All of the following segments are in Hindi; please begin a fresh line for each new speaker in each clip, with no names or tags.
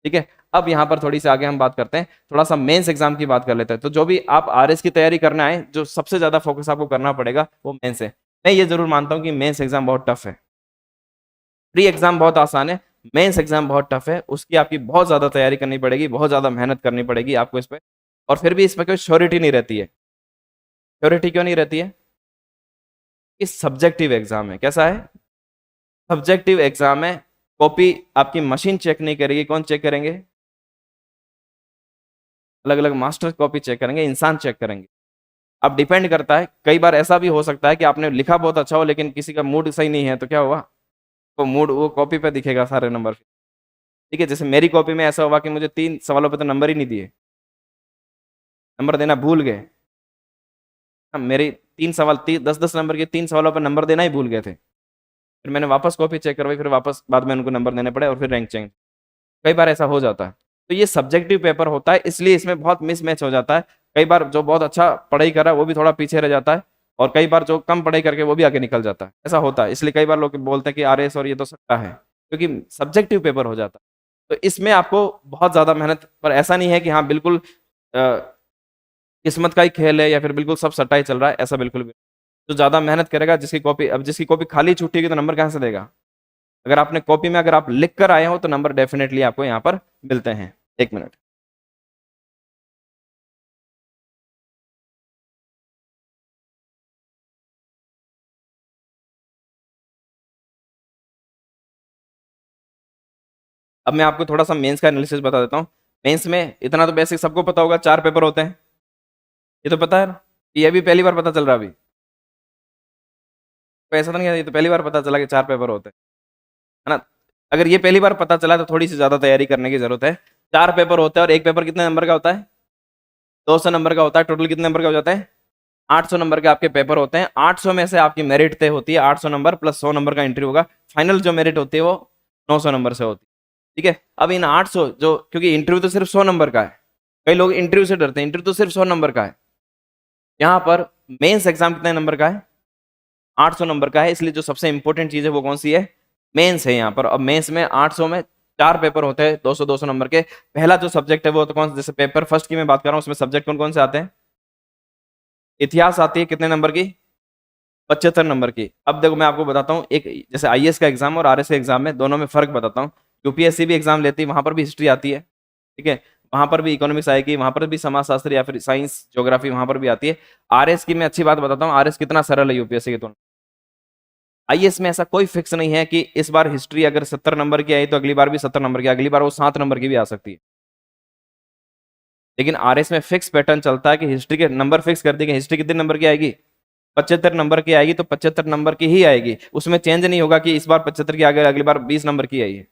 ठीक है, अब यहाँ पर थोड़ी सी आगे हम बात करते हैं, थोड़ा सा मेंस एग्जाम की बात कर लेते हैं। तो जो भी आप आरएस की तैयारी करना है, जो सबसे ज्यादा फोकस आपको करना पड़ेगा वो मेंस है। मैं ये जरूर मानता हूँ कि मेंस एग्जाम बहुत टफ है। प्री एग्जाम बहुत आसान है, मेंस एग्जाम बहुत टफ है, उसकी आपकी बहुत ज्यादा तैयारी करनी पड़ेगी, बहुत ज्यादा मेहनत करनी पड़ेगी आपको इस पर। और फिर भी इस पर कोई श्योरिटी नहीं रहती है। श्योरिटी क्यों नहीं रहती है? कि सब्जेक्टिव एग्जाम है। कैसा है? सब्जेक्टिव एग्जाम है। कॉपी आपकी मशीन चेक नहीं करेगी, कौन चेक करेंगे? अलग अलग मास्टर कॉपी चेक करेंगे, इंसान चेक करेंगे। अब डिपेंड करता है, कई बार ऐसा भी हो सकता है कि आपने लिखा बहुत अच्छा हो लेकिन किसी का मूड सही नहीं है, तो क्या हुआ? वो मूड वो कॉपी पे दिखेगा सारे नंबर। ठीक है, जैसे मेरी कॉपी में ऐसा हुआ कि मुझे 3 सवालों पे तो नंबर ही नहीं दिए, नंबर देना भूल गए। मेरे 3 सवाल 10-10 नंबर के 3 सवालों पर नंबर देना ही भूल गए थे। फिर मैंने वापस कॉपी चेक करवाई, फिर वापस बाद में उनको नंबर देने पड़े और फिर रैंक चेंज। कई बार ऐसा हो जाता है। तो ये सब्जेक्टिव पेपर होता है, इसलिए इसमें बहुत मिसमैच हो जाता है। कई बार जो बहुत अच्छा पढ़ाई कर रहा है वो भी थोड़ा पीछे रह जाता है, और कई बार जो कम पढ़ाई करके वो भी आगे निकल जाता है। ऐसा होता है, इसलिए कई बार लोग बोलते हैं कि आरएस और ये तो सकता है, क्योंकि सब्जेक्टिव पेपर हो जाता है। तो इसमें आपको बहुत ज्यादा मेहनत, पर ऐसा नहीं है कि हाँ बिल्कुल किस्मत का ही खेल है या फिर बिल्कुल सब सट्टा ही चल रहा है, ऐसा बिल्कुल भी। जो ज्यादा मेहनत करेगा, जिसकी कॉपी खाली छूटेगी तो नंबर कहाँ से देगा? अगर आपने कॉपी में अगर आप लिख कर आए हो तो नंबर डेफिनेटली आपको यहाँ पर मिलते हैं। 1 मिनट। अब मैं आपको थोड़ा सा मेंस का एनालिसिस बता देता हूँ। मेंस में इतना तो बेसिक सबको पता होगा, 4 पेपर होते हैं। ये तो पता है ना? ये भी पहली बार पता चल रहा है अभी? तो ऐसा तो नहीं है, ये तो पहली बार पता चला कि 4 पेपर होते हैं, है ना? अगर ये पहली बार पता चला तो थोड़ी सी ज्यादा तैयारी करने की जरूरत है। 4 पेपर होते हैं और एक पेपर कितने नंबर का होता है? 200 नंबर का होता है। टोटल कितने नंबर का हो जाता है? 800 नंबर के आपके पेपर होते हैं। 800 में से आपकी मेरिट तय होती है, 800 नंबर प्लस 100 नंबर का इंटरव्यू होगा। फाइनल जो मेरिट होती है वो 900 नंबर से होती है। ठीक है, अब इन 800 जो, क्योंकि इंटरव्यू तो सिर्फ 100 नंबर का है, कई लोग इंटरव्यू से डरते हैं, इंटरव्यू तो सिर्फ 100 नंबर का है। यहाँ पर मेंस एग्जाम कितने नंबर का है? 800 नंबर का है, इसलिए जो सबसे इंपॉर्टेंट चीज है वो कौन सी है? मेंस है यहाँ पर। अब मेंस में 800 में 4 पेपर होते हैं 200-200 नंबर के। पहला जो सब्जेक्ट है वो तो कौन, जैसे पेपर फर्स्ट की मैं बात कर रहा हूँ, उसमें सब्जेक्ट कौन कौन से आते हैं? इतिहास आती है, कितने नंबर की? 75 नंबर की। अब देखो मैं आपको बताता हूँ, एक जैसे आईएएस का एग्जाम और आरएस का एग्जाम में, दोनों में फर्क बताता हूँ। यूपीएससी भी एग्जाम लेती है, वहां पर भी हिस्ट्री आती है। ठीक है, वहां पर भी इकोनॉमिक्स आएगी, वहां पर भी समाजशास्त्र या फिर साइंस ज्योग्राफी वहां पर भी आती है। आरएस की मैं अच्छी बात बताता हूँ, आरएस कितना सरल है यूपीएससी की तुलना। आईएएस में ऐसा कोई फिक्स नहीं है कि इस बार हिस्ट्री अगर 70 नंबर की आई तो अगली बार भी 70 नंबर की, अगली बार वो 7 नंबर की भी आ सकती है। लेकिन आरएस में फिक्स पैटर्न चलता है कि हिस्ट्री के नंबर फिक्स कर दिए कि हिस्ट्री कितने नंबर की आएगी? 75 नंबर की आएगी, तो 75 नंबर की ही आएगी, उसमें चेंज नहीं होगा कि इस बार 75 की आ गई अगली बार 20 नंबर की आई है।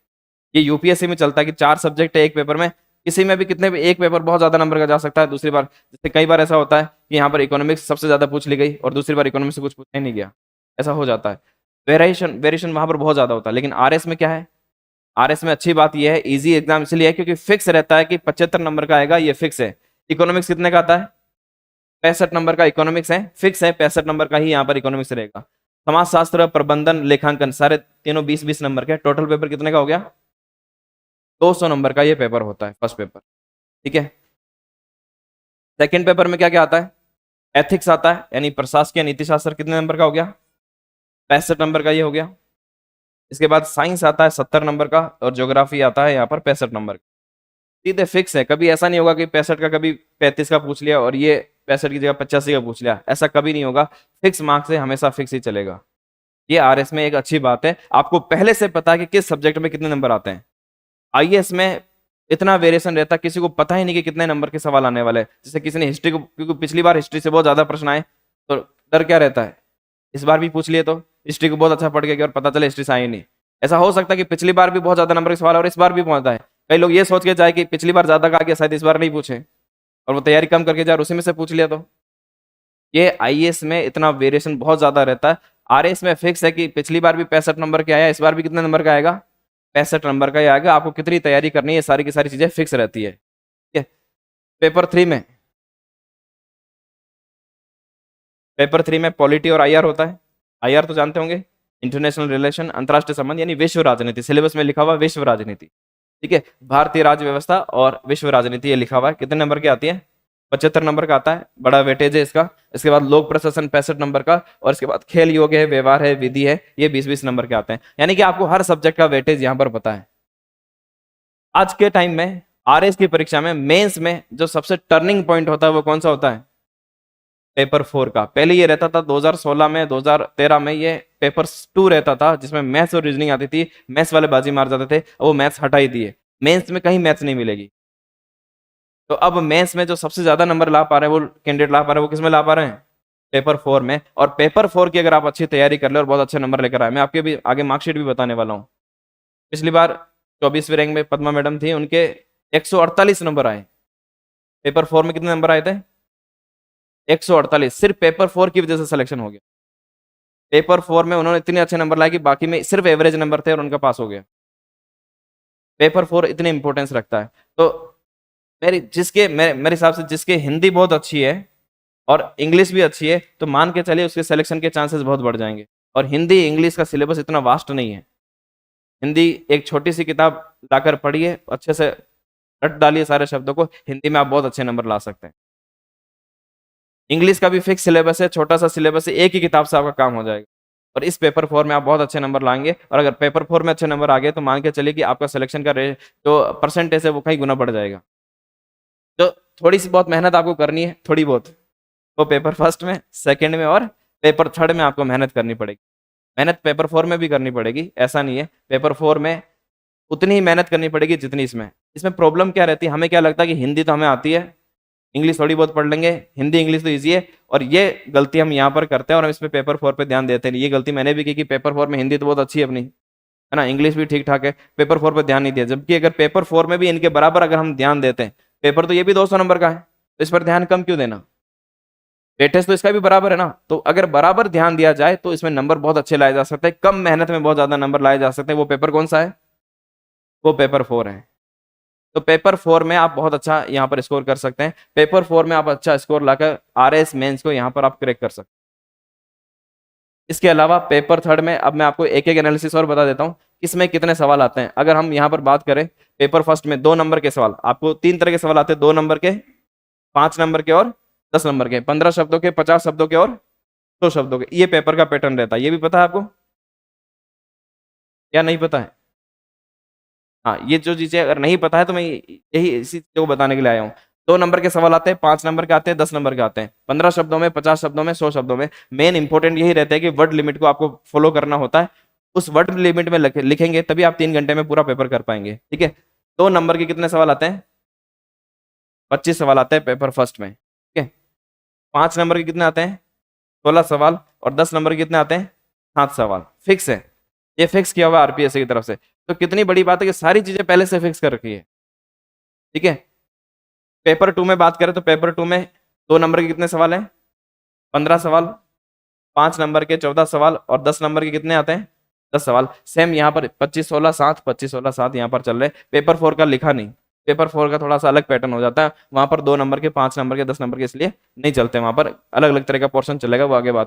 ये यूपीएससी में चलता है कि 4 सब्जेक्ट है एक पेपर में, किसी में भी कितने भी, एक पेपर बहुत ज्यादा नंबर का जा सकता है दूसरी बार। जैसे कई बार ऐसा होता है कि यहाँ पर इकोनॉमिक्स सबसे ज्यादा पूछ ली गई और दूसरी बार इकोनॉमिक्स से कुछ पूछा ही नहीं गया, ऐसा हो जाता है। वेरिएशन वेरिएशन वहां पर बहुत ज्यादा होता है। लेकिन आरएस में क्या है? आरएस में अच्छी बात यह है, इजी एग्जाम इसलिए है क्योंकि फिक्स रहता है कि 75 नंबर का आएगा, ये फिक्स है। इकोनॉमिक्स कितने का आता है? 65 नंबर का इकोनॉमिक्स है, फिक्स है, 65 नंबर का ही यहाँ पर इकोनॉमिक्स रहेगा। समाजशास्त्र, प्रबंधन, लेखांकन सारे तीनों 20-20 नंबर के। टोटल पेपर कितने का हो गया? 200 नंबर का ये पेपर होता है, फर्स्ट पेपर। ठीक है, सेकंड पेपर में क्या क्या आता है? एथिक्स आता है, यानी प्रशासकीय नीति शास्त्र, कितने नंबर का हो गया? 65 नंबर का ये हो गया। इसके बाद साइंस आता है 70 नंबर का, और ज्योग्राफी आता है यहाँ पर 65 नंबर का। सीधे फिक्स है, कभी ऐसा नहीं होगा कि 65 का कभी 35 का पूछ लिया और ये 65 की जगह 85 का पूछ लिया, ऐसा कभी नहीं होगा। फिक्स मार्क्स है, हमेशा फिक्स ही चलेगा। ये आरएस में एक अच्छी बात है, आपको पहले से पता है कि किस सब्जेक्ट में कितने नंबर आते हैं। आईएएस में इतना वेरिएशन रहता है, किसी को पता ही नहीं कि कितने नंबर के सवाल आने वाले हैं। जैसे किसी ने हिस्ट्री को, क्योंकि पिछली बार हिस्ट्री से बहुत ज्यादा प्रश्न आए, तो डर क्या रहता है, इस बार भी पूछ लिए तो हिस्ट्री को बहुत अच्छा पढ़ के गया और पता चले हिस्ट्री से आई नहीं। ऐसा हो सकता है कि पिछली बार भी बहुत ज्यादा नंबर के सवाल और इस बार भी पहुंचता है। कई लोग ये सोच के जाए कि पिछली बार ज्यादा का आ गया, शायद इस बार नहीं पूछे, और वो तैयारी कम करके जाए और उसी में से पूछ लिया। तो ये आईएएस में इतना वेरिएशन बहुत ज्यादा रहता है। आरएस में फिक्स है कि पिछली बार भी 65 नंबर के आया, इस बार भी कितने नंबर का आएगा? 65 नंबर का ही आएगा। आपको कितनी तैयारी करनी है, सारी की सारी चीजें फिक्स रहती है। ठीक है, पेपर 3 में, पेपर 3 में पॉलिटी और आईआर होता है। आईआर तो जानते होंगे, इंटरनेशनल रिलेशन, अंतरराष्ट्रीय संबंध, यानी विश्व राजनीति। सिलेबस में लिखा हुआ विश्व राजनीति। ठीक है, भारतीय राज्य व्यवस्था और विश्व राजनीति ये लिखा हुआ है, कितने नंबर की आती है? 75 नंबर का आता है, बड़ा वेटेज है इसका। इसके बाद लोक प्रशासन 65 नंबर का, और इसके बाद खेल योग है, व्यवहार है, विधि है, ये 20-20 नंबर के आते हैं। यानी कि आपको हर सब्जेक्ट का वेटेज यहाँ पर पता है। आज के टाइम में आरएस की परीक्षा में मेंस में जो सबसे टर्निंग पॉइंट होता है वो कौन सा होता है? पेपर 4 का। पहले ये रहता था 2016 में, 2013 में ये पेपर 2 रहता था जिसमें मैथ्स और रीजनिंग आती थी, मैथ्स वाले बाजी मार जाते थे, वो मैथ्स हटा ही दिए। मेंस में कहीं मैथ्स नहीं मिलेगी। तो अब मेंस में जो सबसे ज्यादा नंबर ला पा रहे हैं वो कैंडिडेट ला पा रहे हैं, वो किस में ला पा रहे हैं? पेपर 4 में। और पेपर 4 की अगर आप अच्छी तैयारी कर ले और बहुत अच्छे नंबर लेकर आए, मैं आपके भी आगे मार्कशीट भी बताने वाला हूँ। पिछली बार 24वीं रैंक में पद्मा मैडम थी, उनके 148 नंबर आए। पेपर 4 में कितने नंबर आए थे? 148। सिर्फ पेपर 4 की वजह से सिलेक्शन हो गया। पेपर 4 में उन्होंने इतने अच्छे नंबर लाए कि बाकी में सिर्फ एवरेज नंबर थे और उनका पास हो गया। पेपर 4 इतने इंपॉर्टेंस रखता है। तो मेरे हिसाब से जिसके हिंदी बहुत अच्छी है और इंग्लिश भी अच्छी है, तो मान के चलिए उसके सिलेक्शन के चांसेस बहुत बढ़ जाएंगे। और हिंदी इंग्लिश का सिलेबस इतना वास्ट नहीं है। हिंदी एक छोटी सी किताब लाकर पढ़िए, अच्छे से रट डालिए सारे शब्दों को, हिंदी में आप बहुत अच्छे नंबर ला सकते हैं। इंग्लिश का भी फिक्स सिलेबस है, छोटा सा सिलेबस है, एक ही किताब से आपका काम हो जाएगा। और इस पेपर 4 में आप बहुत अच्छे नंबर लाएंगे, और अगर पेपर 4 में अच्छे नंबर आ गए तो मान के चलिए कि आपका सिलेक्शन का जो परसेंटेज है वो कहीं गुना बढ़ जाएगा। तो थोड़ी सी बहुत मेहनत आपको करनी है, थोड़ी बहुत, वो पेपर फर्स्ट में, सेकंड में और पेपर 3 में आपको मेहनत करनी पड़ेगी। मेहनत पेपर 4 में भी करनी पड़ेगी, ऐसा नहीं है। पेपर 4 में उतनी ही मेहनत करनी पड़ेगी जितनी इसमें। इसमें प्रॉब्लम क्या रहती है, हमें क्या लगता है कि हिंदी तो हमें आती है, इंग्लिश थोड़ी बहुत पढ़ लेंगे, हिंदी इंग्लिश तो ईजी है, और ये गलती हम यहाँ पर करते हैं और हम इसमें पेपर 4 पे ध्यान देते नहीं। ये गलती मैंने भी की कि पेपर 4 में हिंदी तो बहुत अच्छी है अपनी, है ना, इंग्लिश भी ठीक ठाक है, पेपर 4 पे ध्यान नहीं दिया। जबकि अगर पेपर 4 में भी इनके बराबर अगर हम ध्यान देते हैं, पेपर तो ये भी 200 नंबर का है, तो इस पर ध्यान कम क्यों देना? वेटेज तो इसका भी बराबर है ना। तो अगर बराबर ध्यान दिया जाए तो इसमें नंबर बहुत अच्छे लाए जा सकते हैं, कम मेहनत में बहुत ज्यादा नंबर लाए जा सकते हैं। वो पेपर कौन सा है? वो पेपर 4 है। तो पेपर 4 में आप बहुत अच्छा यहाँ पर स्कोर कर सकते हैं। पेपर 4 में आप अच्छा स्कोर लाकर आरएस मेंस को यहाँ पर आप क्रैक कर सकते हैं। इसके अलावा पेपर 3 में अब मैं आपको एक एक एनालिसिस और बता देता हूँ इसमें कितने सवाल आते हैं। अगर हम यहाँ पर बात करें, पेपर फर्स्ट में 2 नंबर के सवाल, आपको 3 तरह के सवाल आते हैं, 2 नंबर के, 5 नंबर के और 10 नंबर के, 15 शब्दों के, 50 शब्दों के और 100 शब्दों के। ये पेपर का पैटर्न रहता है। ये भी पता है आपको या नहीं पता है? हाँ, ये जो चीजें अगर नहीं पता है तो मैं यही इसी चीजों को बताने के लिए आया हूँ। 2 नंबर के सवाल आते हैं, 5 नंबर के आते हैं, 10 नंबर के आते हैं, 15 शब्दों में, 50 शब्दों में, 100 शब्दों में। मेन इंपॉर्टेंट यही रहता है कि वर्ड लिमिट को आपको फॉलो करना होता है। उस वर्ड लिमिट में लिखेंगे तभी आप 3 घंटे में पूरा पेपर कर पाएंगे। ठीक है, 2 नंबर के कितने सवाल आते हैं? 25 सवाल आते हैं पेपर फर्स्ट में। ठीक है, 5 नंबर के कितने आते हैं? 16 सवाल, और 10 नंबर के कितने आते हैं? 7 सवाल। फिक्स है, ये फिक्स किया हुआ आरपीएससी की तरफ से। तो कितनी बड़ी बात है कि सारी चीजें पहले से फिक्स कर रखी है। ठीक है, पेपर 2 में बात करें तो पेपर 2 में 2 नंबर के कितने सवाल हैं? 15 सवाल, 5 नंबर के 14 सवाल, और 10 नंबर के कितने आते हैं? 10 सवाल। सेम यहाँ पर 25 16 7, 25 16 7 यहाँ पर चल रहे। पेपर 4 का लिखा नहीं, पेपर 4 का थोड़ा सा अलग पैटर्न हो जाता है। वहां पर 2 नंबर के, 5 नंबर के, 10 नंबर के इसलिए नहीं चलते, वहां पर अलग अलग तरह का पोर्शन चलेगा, वो आगे बात